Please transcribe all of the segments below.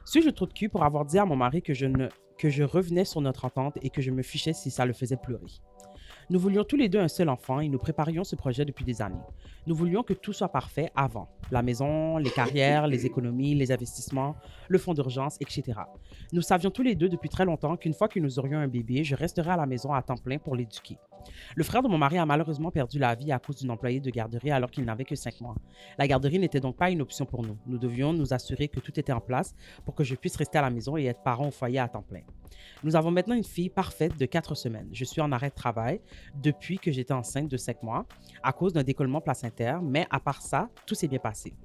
Suis-je trop de cul pour avoir dit à mon mari que je revenais sur notre entente et que je me fichais si ça le faisait pleurer? Nous voulions tous les deux un seul enfant et nous préparions ce projet depuis des années. Nous voulions que tout soit parfait avant. La maison, les carrières, les économies, les investissements, le fonds d'urgence, etc. Nous savions tous les deux depuis très longtemps qu'une fois que nous aurions un bébé, je resterais à la maison à temps plein pour l'éduquer. Le frère de mon mari a malheureusement perdu la vie à cause d'une employée de garderie alors qu'il n'avait que 5 mois. La garderie n'était donc pas une option pour nous. Nous devions nous assurer que tout était en place pour que je puisse rester à la maison et être parent au foyer à temps plein. Nous avons maintenant une fille parfaite de 4 semaines. Je suis en arrêt de travail depuis que j'étais enceinte de 5 mois à cause d'un décollement placentaire, mais à part ça, tout s'est bien passé.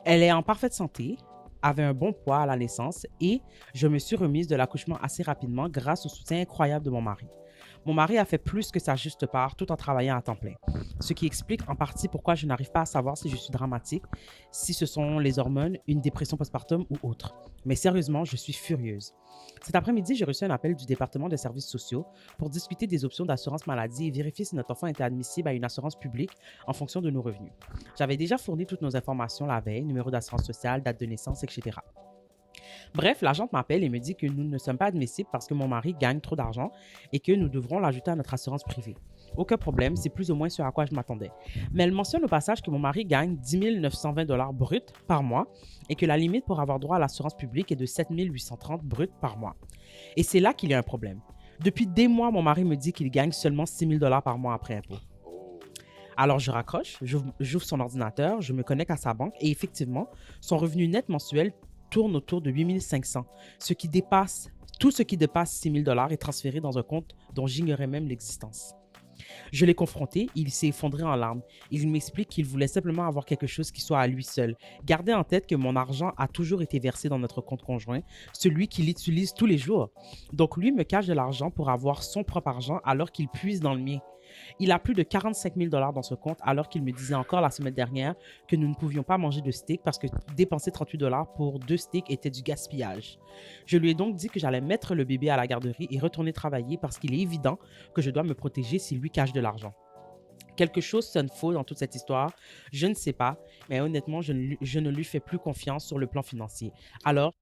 Elle est en parfaite santé, avait un bon poids à la naissance et je me suis remise de l'accouchement assez rapidement grâce au soutien incroyable de mon mari. Mon mari a fait plus que sa juste part tout en travaillant à temps plein, ce qui explique en partie pourquoi je n'arrive pas à savoir si je suis dramatique, si ce sont les hormones, une dépression postpartum ou autre. Mais sérieusement, je suis furieuse. Cet après-midi, j'ai reçu un appel du département des services sociaux pour discuter des options d'assurance maladie et vérifier si notre enfant était admissible à une assurance publique en fonction de nos revenus. J'avais déjà fourni toutes nos informations la veille, numéro d'assurance sociale, date de naissance, etc. Bref, l'agente m'appelle et me dit que nous ne sommes pas admissibles parce que mon mari gagne trop d'argent et que nous devrons l'ajouter à notre assurance privée. Aucun problème, c'est plus ou moins ce à quoi je m'attendais. Mais elle mentionne au passage que mon mari gagne 10 920 $ bruts par mois et que la limite pour avoir droit à l'assurance publique est de 7 830 bruts par mois. Et c'est là qu'il y a un problème. Depuis des mois, mon mari me dit qu'il gagne seulement 6 000 $ par mois après impôt. Alors je raccroche, j'ouvre son ordinateur, je me connecte à sa banque et effectivement, son revenu net mensuel tourne autour de 8 500, tout ce qui dépasse 6 000 $ est transféré dans un compte dont j'ignorais même l'existence. Je l'ai confronté, il s'est effondré en larmes. Il m'explique qu'il voulait simplement avoir quelque chose qui soit à lui seul. Gardez en tête que mon argent a toujours été versé dans notre compte conjoint, celui qu'il utilise tous les jours. Donc lui me cache de l'argent pour avoir son propre argent alors qu'il puise dans le mien. Il a plus de 45 000 $ dans ce compte alors qu'il me disait encore la semaine dernière que nous ne pouvions pas manger de steak parce que dépenser 38 $ pour 2 steaks était du gaspillage. Je lui ai donc dit que j'allais mettre le bébé à la garderie et retourner travailler parce qu'il est évident que je dois me protéger s'il lui cache de l'argent. Quelque chose sonne faux dans toute cette histoire, je ne sais pas, mais honnêtement, je ne lui fais plus confiance sur le plan financier. Alors,